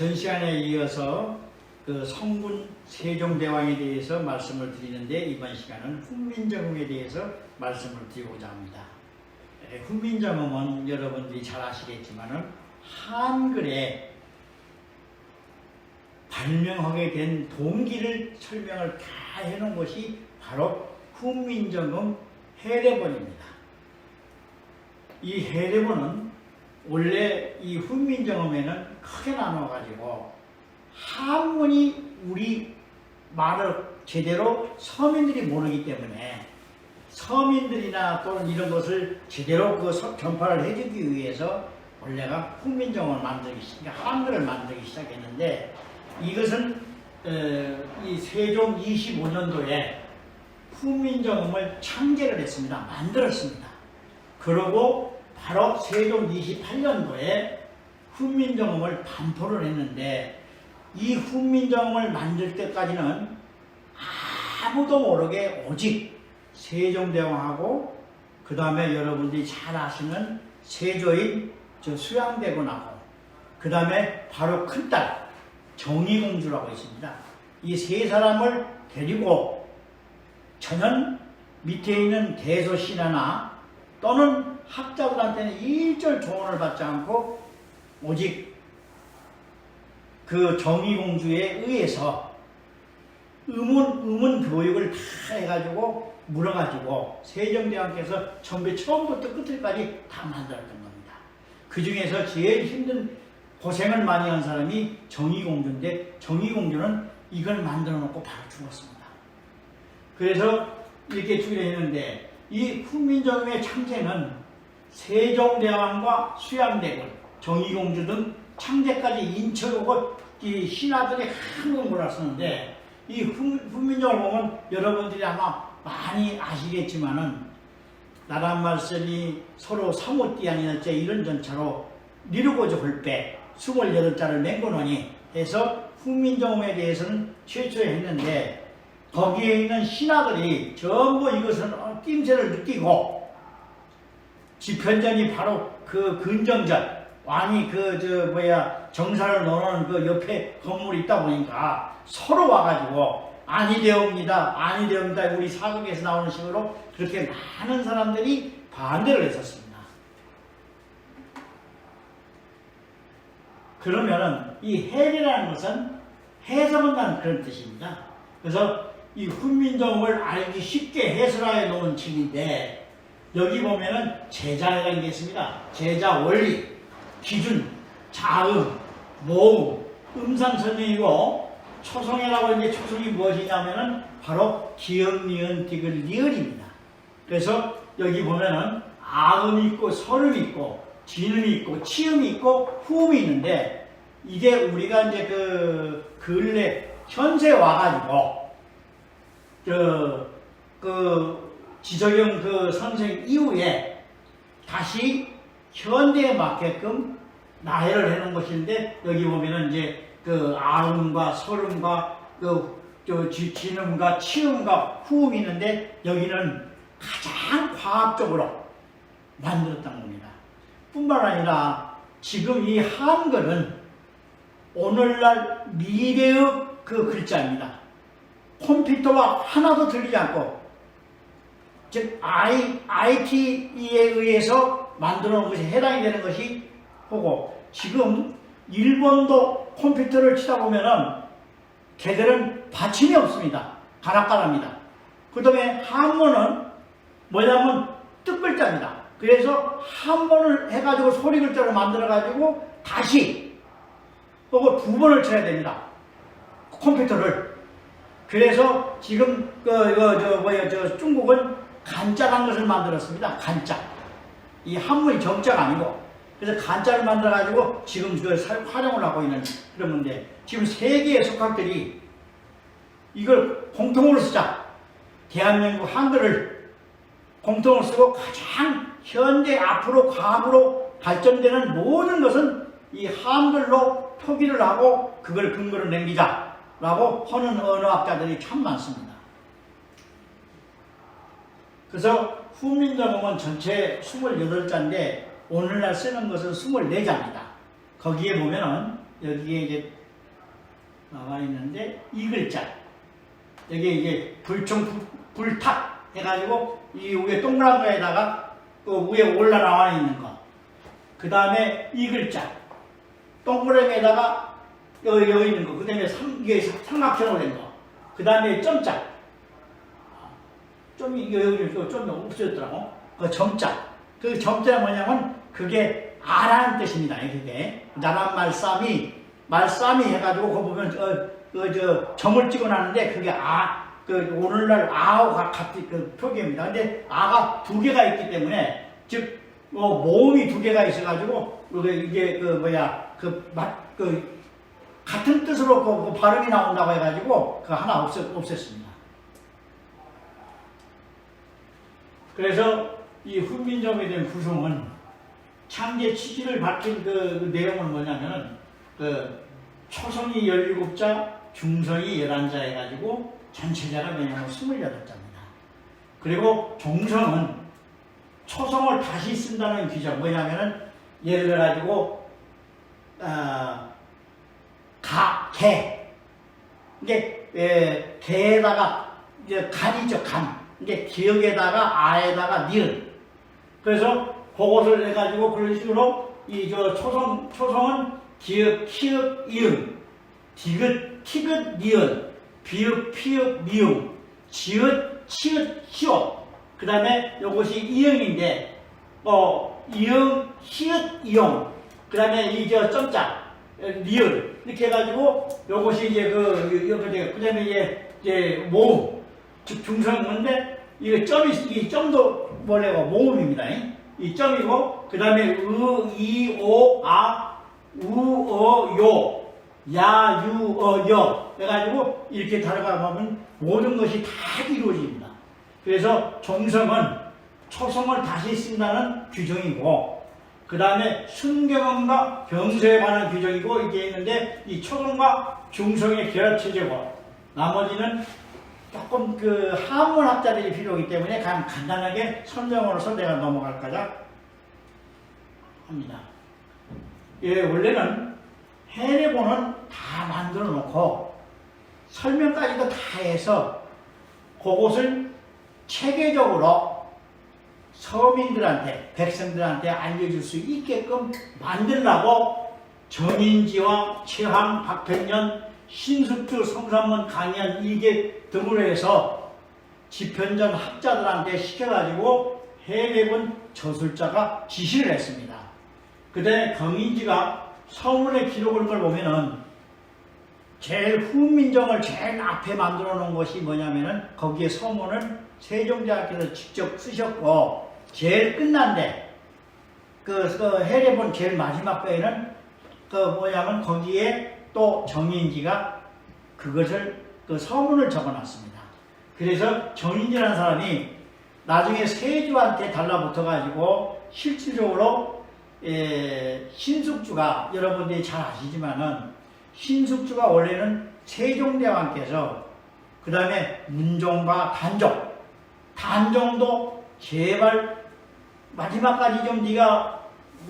전 시간에 이어서 그 성군 세종대왕에 대해서 말씀을 드리는데, 이번 시간은 훈민정음에 대해서 말씀을 드리고자 합니다. 훈민정음은 여러분들이 잘 아시겠지만은 한글에 발명하게 된 동기를 설명을 다 해놓은 것이 바로 훈민정음 해례본입니다. 이 해례본은 원래 이 훈민정음에는 크게 나눠가지고 한문이 우리 말을 제대로 서민들이 모르기 때문에 서민들이나 또는 이런 것을 제대로 그 전파를 해주기 위해서 원래가 훈민정음을 한글을 만들기 시작했는데, 이것은 이 세종 25년도에 훈민정음을 창제를 했습니다. 만들었습니다. 그리고 바로 세종 28년도에 훈민정음을 반포를 했는데, 이 훈민정음을 만들 때까지는 아무도 모르게 오직 세종대왕하고 그 다음에 여러분들이 잘 아시는 세조인 수양대군하고 그 다음에 바로 큰딸 정의공주라고 있습니다. 이 세 사람을 데리고 전혀 밑에 있는 대소신하나 또는 학자들한테는 일절 조언을 받지 않고 오직 그 정의공주에 의해서 의문 교육을 다 해가지고 물어가지고 세종대왕께서 처음부터 끝까지 다 만들었던 겁니다. 그 중에서 제일 힘든 고생을 많이 한 사람이 정의공주인데, 정의공주는 이걸 만들어 놓고 바로 죽었습니다. 그래서 이렇게 죽였는데, 이 훈민정음의 창제는 세종대왕과 수양대군, 정의공주 등 창제까지 인처오고 이 신하들이 한번 몰았었는데, 이 훈민정음을 보면 여러분들이 아마 많이 아시겠지만은 나란 말씀이 서로 사무띠아니었지 이런 전차로 니르고저 홀배 28자를 맹건하니 해서 훈민정음에 대해서는 최초에 했는데, 거기에 있는 신하들이 전부 이것은 낌새를 느끼고 지편전이 바로 그 근정전 왕이 정사를 놓는 그 옆에 건물이 있다 보니까 서로 와가지고 아니되옵니다 우리 사극에서 나오는 식으로 그렇게 많은 사람들이 반대를 했었습니다. 그러면은 이 해례라는 것은 해석한다는 그런 뜻입니다. 그래서 이 훈민정음을 알기 쉽게 해설하여 놓은 책인데, 여기 보면은 제자라는 게 있습니다. 제자 원리, 기준, 자음, 모음, 음상 설명이고, 초성이라고 이제 초성이 무엇이냐면은 바로 기역, 니은, 디귿, 리을입니다. 그래서 여기 보면은 아음이 있고 설음이 있고 진음이 있고 치음이 있고 후음이 있는데, 이게 우리가 이제 그 근래 현세 와가지고 지적용 그 선생 이후에 다시 현대에 맞게끔 나열을 해놓은 것인데, 여기 보면은 이제 그 아음과 설음과 진음과 치음과 후음이 있는데, 여기는 가장 과학적으로 만들었던 겁니다. 뿐만 아니라 지금 이 한글은 오늘날 미래의 그 글자입니다. 컴퓨터와 하나도 들리지 않고, 즉 IT에 의해서 만들어 놓은 것이 해당이 되는 것이 보고, 지금 일본도 컴퓨터를 치다 보면은 걔들은 받침이 없습니다. 가락가랍니다. 그 다음에 한문은 뭐냐면 뜻글자입니다. 그래서 한문을 해가지고 소리 글자를 만들어가지고 다시 그거 두 번을 쳐야 됩니다. 컴퓨터를. 그래서 지금 중국은 간자라는 것을 만들었습니다. 간자. 이 한문이 정자가 아니고, 그래서 간자를 만들어가지고 지금 활용을 하고 있는 그런 건데, 지금 세계의 석학들이 이걸 공통으로 쓰자. 대한민국 한글을 공통으로 쓰고 가장 현대 앞으로 과학으로 발전되는 모든 것은 이 한글로 표기를 하고 그걸 근거로 남기자라고 하는 언어학자들이 참 많습니다. 그래서 훈민정음은 전체 28자인데 오늘날 쓰는 것은 24자입니다. 거기에 보면은 여기에 이제 나와 있는데 이 글자 여기에 이제 불탁 해가지고 이 위에 동그란 거에다가 그 위에 올라 나와 있는 거. 그 다음에 이 글자 동그라미에다가 여기 있는 거. 그 다음에 이게 삼각형으로 된 거. 그 다음에 점자. 점이 여기 점이 없어졌더라고. 그 점자. 그 점자가 뭐냐면 그게 아라는 뜻입니다. 그게 나란 말싸미 해가지고 그거 보면 점을 찍어놨는데 그게 그 오늘날 아하고 같은 그 표기입니다. 근데 아가 두 개가 있기 때문에 즉 모음이 두 개가 있어가지고 이게 같은 뜻으로 그 발음이 나온다고 해가지고 그 하나 없앴습니다. 그래서 이 훈민정음에 대한 구성은 창제 취지를 밝힌 그 내용은 뭐냐면은 그 초성이 17자, 중성이 11자 해가지고 전체자가 왜냐면 28자입니다. 그리고 종성은 초성을 다시 쓴다는 규정 뭐냐면은 예를 들어가지고 개 이게 개에다가 이제 간이죠 간 이게 기역에다가 아에다가 니은 그래서 그것을 해가지고 그런 식으로 이 초성은 기역 키읔 이응 디귿 티귿 니은 비읍 피읍 미음 지읒 치읒 시옷 그 다음에 이것이 이응인데 이응 히읗 이용 그 다음에 이 점자 리을 이렇게 해가지고 요것이 이제 그 다음에 이제 모음 즉 중성인데 이 점도 뭐래고 모음입니다. 이 점이고 그 다음에 이, 오, 아, 우, 어, 요, 야, 유, 어, 여 해가지고 이렇게 달아가 보면 모든 것이 다 이루어집니다. 그래서 종성은 초성을 다시 쓴다는 규정이고 그 다음에 순경음과 병서에 관한 규정이고 이게 있는데 이 초성과 중성의 결합체제고 나머지는 조금 그 한문학자들이 필요하기 때문에 간단하게 설명으로서 내가 넘어갈까 합니다. 예, 원래는 해례본은 다 만들어 놓고 설명까지도 다 해서 그것을 체계적으로 서민들한테, 백성들한테 알려줄 수 있게끔 만들라고 정인지와 최항, 박평년, 신숙주, 성삼문, 강연, 이계 등으로 해서 집현전 학자들한테 시켜가지고 해례본 저술자가 지시를 했습니다. 그 다음에 경인지가 서문에 기록을 걸 보면은 제일 훈민정을 제일 앞에 만들어 놓은 것이 뭐냐면은 거기에 서문을 세종대왕께서 직접 쓰셨고 제일 끝난데 그 해례본 제일 마지막 거에는 뭐냐면 거기에 또 정인지가 그것을 그 서문을 적어놨습니다. 그래서 정인지라는 사람이 나중에 세조한테 달라붙어 가지고 실질적으로 신숙주가 여러분들이 잘 아시지만은 신숙주가 원래는 세종대왕께서 그 다음에 문종과 단종도 제발 마지막까지 좀 네가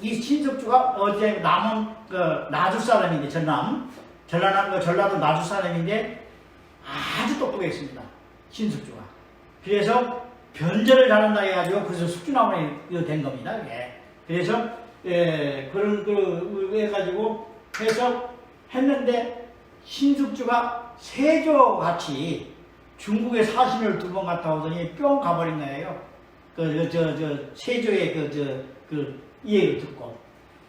이 신숙주가 어제 남은 그 나주 사람인데 전라도 나주 사람인데 아주 똑똑했습니다. 신숙주가. 그래서 변절을 잘한다 해가지고 그래서 숙주나무에 된 겁니다. 이게. 그래서 그런 해가지고 해서 했는데 신숙주가 세조같이 중국에 사신을 2번 갔다 오더니 뿅 가버린 거예요. 세조의 이 얘기를 듣고.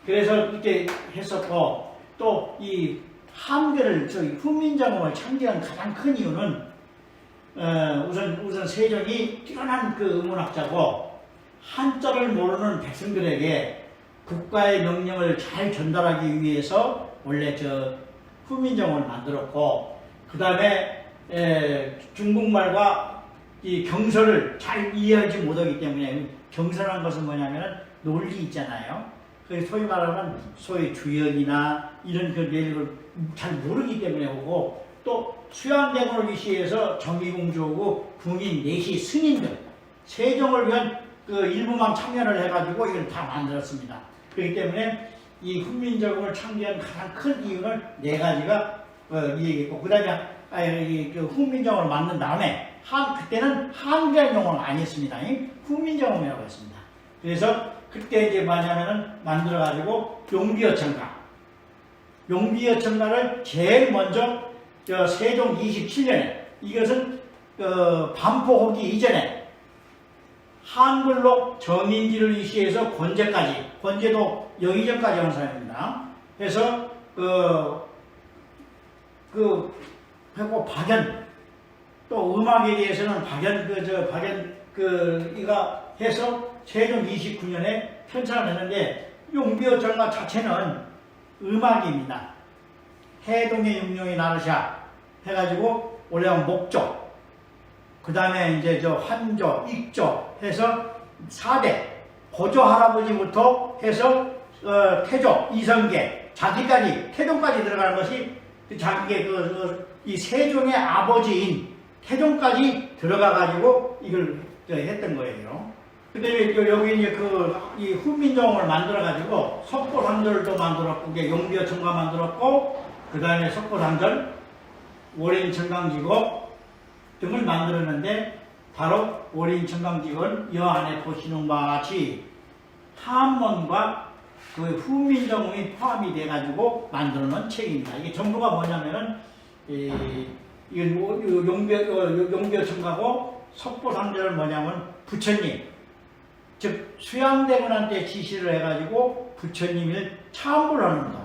그래서 이렇게 했었고, 또 이 한글을, 훈민정음을 창제한 가장 큰 이유는, 우선 세종이 뛰어난 그 의문학자고, 한자를 모르는 백성들에게 국가의 명령을 잘 전달하기 위해서 원래 훈민정음을 만들었고, 그 다음에 중국말과 이 경서를 잘 이해하지 못하기 때문에 경서라는 것은 뭐냐면 논리 있잖아요. 소위 말하면 소위 주역이나 이런 그 내용을 잘 모르기 때문에 오고 또 수양대군을 위시해서 정의공주하고 군인, 내시, 스님들 세종을 위한 그 일부만 참여를 해가지고 이걸 다 만들었습니다. 그렇기 때문에 이 훈민정음을 창조한 가장 큰 이유는 네 가지가 얘기했고, 그 다음에 그 훈민정음을 만든 다음에 그때는 한글 용어는 아니었습니다. 훈민정음이라고 했습니다. 그래서 그때 이제 뭐냐면은 만들어가지고 용비어천가를 제일 먼저 세종 27년에, 이것은 반포하기 이전에 한글로 정인지를 이시해서 권제도 영의정까지 한 사람입니다. 그래서 하고 박연, 또 음악에 대해서는 이가 해서 세종 29년에 편찬을 했는데, 용비어천가 자체는 음악입니다. 해동의 육룡이 나르샤 해가지고 올라온 목조, 그 다음에 이제 환조, 익조 해서 4대 고조 할아버지부터 해서 태조, 이성계, 자기까지, 태종까지 들어가는 것이 자기의 이 세종의 아버지인 태종까지 들어가가지고 이걸 했던 거예요. 근데 여기 이제 이 훈민정음을 만들어가지고 석고상절도 만들었고, 용비어천가 만들었고, 그 다음에 석고상절, 월인천강지곡 등을 만들었는데, 바로 월인천강지곡은 여 안에 보시는 바와 같이 한문과 그 훈민정음이 포함이 돼가지고 만들어 놓은 책입니다. 이게 전부가 뭐냐면은, 용비어천가고 석고상절은 뭐냐면 부처님, 즉 수양대군한테 지시를 해가지고 부처님을 참불하는 것,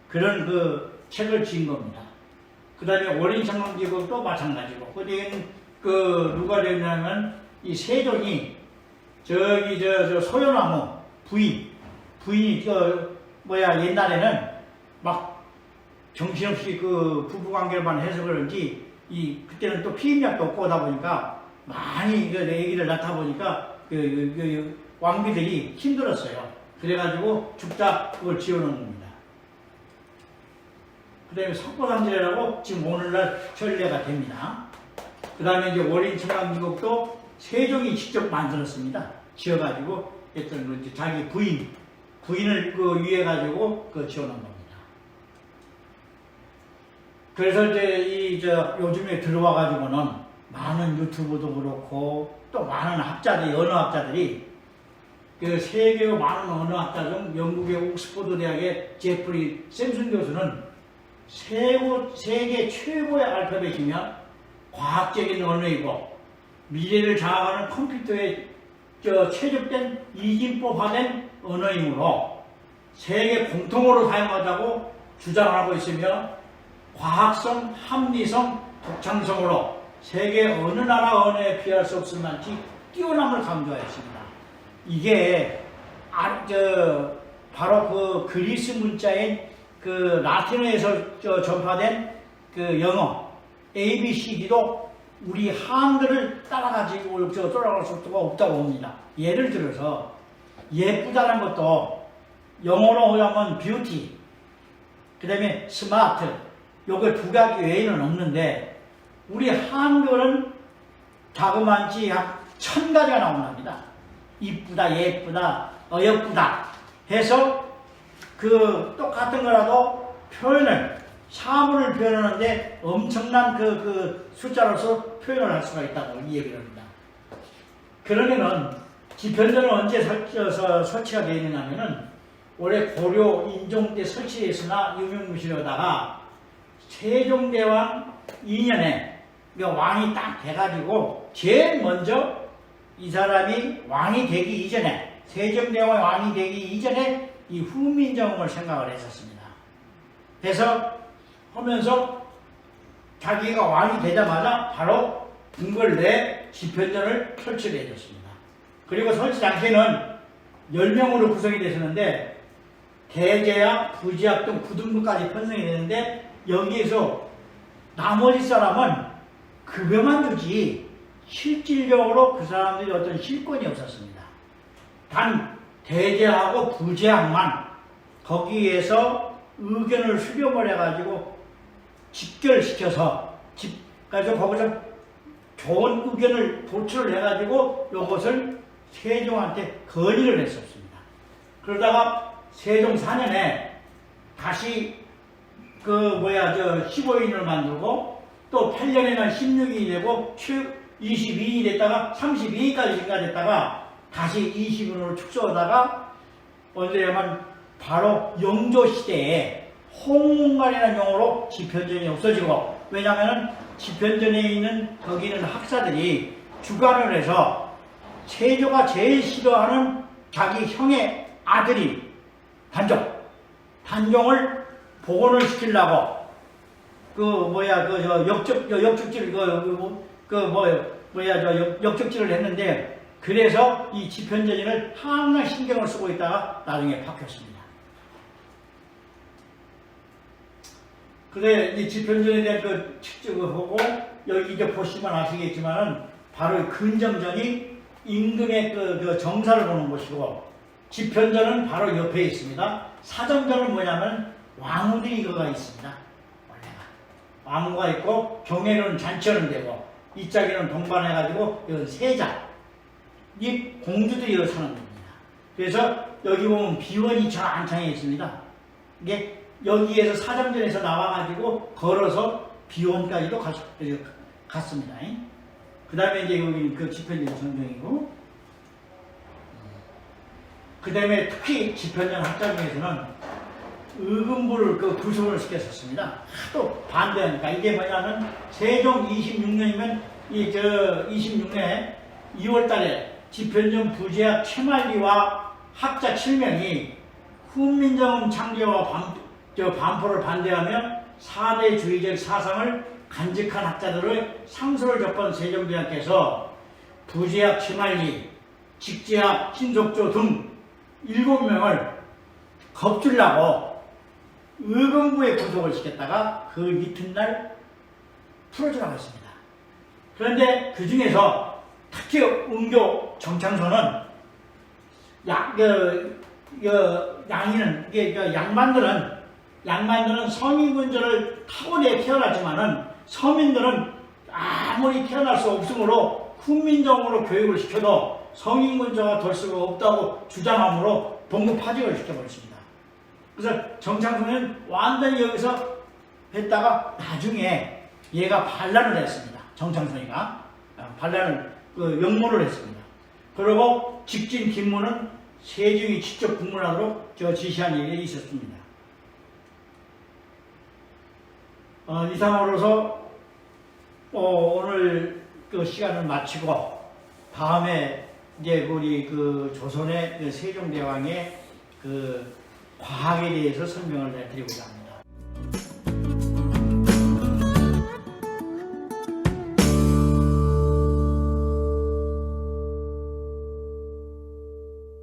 그런 그 책을 지은 겁니다. 그 다음에 월인천강지곡도 마찬가지고, 누가 되냐면 이 세종이 소요나무 부인이 옛날에는 막 정신없이 부부관계만 해서 그런지 그때는 또 피임약도 없고 하다 보니까 많이 애기를 낳다 보니까 왕비들이 힘들었어요. 그래가지고 죽자 그걸 지어놓은 겁니다. 그 다음에 석고상절이라고 지금 오늘날 전례가 됩니다. 그 다음에 이제 월인천강지곡도 세종이 직접 만들었습니다. 지어가지고 했던 거, 자기 부인을 위해가지고 지어놓은 겁니다. 그래서 이제 요즘에 들어와가지고는 많은 유튜브도 그렇고, 또 많은 언어학자들이 세계의 많은 언어학자 중 영국의 옥스퍼드 대학의 제프리 샘슨 교수는 세계 최고의 알파벳이며 과학적인 언어이고 미래를 장악하는 컴퓨터에 최적된 이진법화된 언어이므로 세계 공통어로 사용하자고 주장하고 있으며, 과학성, 합리성, 독창성으로 세계 어느 나라 언어에 비할 수 없을 만치 뛰어남을 강조하였습니다. 이게 바로 그리스 문자인 라틴어에서 전파된 영어 ABCD도 우리 한글을 따라가지고 돌아갈 수가 없다고 봅니다. 예를 들어서 예쁘다는 것도 영어로 하면 뷰티, 그 다음에 스마트, 요거 두 가지 외에는 없는데, 우리 한글은 자그만치 약 1000가지가 나온답니다. 이쁘다, 예쁘다, 어여쁘다 해서 똑같은 거라도 사물을 표현하는데 엄청난 숫자로서 표현을 할 수가 있다고 이 얘기를 합니다. 그러면은 지편전은 언제 설치가 되어 있느냐면은 올해 고려 인종 때 설치했으나 유명무실하다가 세종대왕 2년에 왕이 딱 돼가지고 제일 먼저 이 사람이 왕이 되기 이전에, 세종대왕 왕이 되기 이전에 이 훈민정음을 생각을 했었습니다. 그래서 하면서 자기가 왕이 되자마자 바로 궁궐 내 집현전을 설치를 해줬습니다. 그리고 설치 당시에는 10명으로 구성이 되셨는데 대제학, 부지학 등 9등분까지 편성이 되는데, 여기에서 나머지 사람은 급여만 주지 실질적으로 그 사람들이 어떤 실권이 없었습니다. 단 대제하고 부제학만 거기에서 의견을 수렴을 해가지고 집결시켜서 그래서 거기서 좋은 의견을 도출을 해가지고 이것을 세종한테 건의를 했었습니다. 그러다가 세종 4년에 다시 그 뭐야 저 15인을 만들고 또 8년에는 16인이 되고 22인이 됐다가 32인까지 증가됐다가 다시 20인으로 축소하다가 언제냐면 바로 영조 시대에 홍문관이라는 용어로 집현전이 없어지고, 왜냐하면 집현전에 있는 거기 있는 학사들이 주관을 해서 세조가 제일 싫어하는 자기 형의 아들이 단종을 복원을 시키려고 그 뭐야 그 저 역적질 역적질을 했는데, 그래서 이 집현전을 항상 신경을 쓰고 있다가 나중에 바뀌었습니다. 그래 이 집현전에 대한 그 측정을 보고 여기 이제 보시면 아시겠지만은 바로 근정전이 임금의 그 정사를 보는 곳이고, 집현전은 바로 옆에 있습니다. 사정전은 뭐냐면 왕후들이 이거가 있습니다. 원래가 왕후가 있고 경에는 잔치하는 데고 이짝에는 동반해가지고 이건 세자, 이 공주들이 여기 사는 겁니다. 그래서 여기 보면 비원이 저 안창에 있습니다. 이게 여기에서 사정전에서 나와가지고 걸어서 비원까지도 갔습니다. 그 다음에 이제 여기는 그 집현전 전경이고, 그 다음에 특히 집현전 학자 중에서는 의금부를 그 구성을 시켰었습니다. 하도 반대하니까. 이게 뭐냐면 세종 26년이면 26년에 2월 달에 집현전 부제학 최만리와 학자 7명이 훈민정음 창제와 반포를 반대하며 4대주의적 사상을 간직한 학자들의 상소를 접한 세종대왕께서 부제학 최만리, 직제학 신속조 등 7명을 겁주려고 의금부에 구속을 시켰다가 그 이튿날 풀어주라고 했습니다. 그런데 그 중에서 특히 은교 정창소는 양반들은 성인군주를 타고내 태어났지만은 서민들은 아무리 태어날 수 없으므로 훈민정음으로 교육을 시켜도 성인군주가 될 수가 없다고 주장하므로 봉급파직을 시켜버렸습니다. 그래서 정창소는 완전히 여기서 했다가 나중에 얘가 반란을 했습니다. 정창소이가 반란을 역모를 했습니다. 그리고 직진 김무는 세종이 직접 국문하도록 지시한 일이 있었습니다. 이상으로서 오늘 그 시간을 마치고 다음에 이제 우리 그 조선의 그 세종대왕의 그 과학에 대해서 설명을 드리고자 합니다.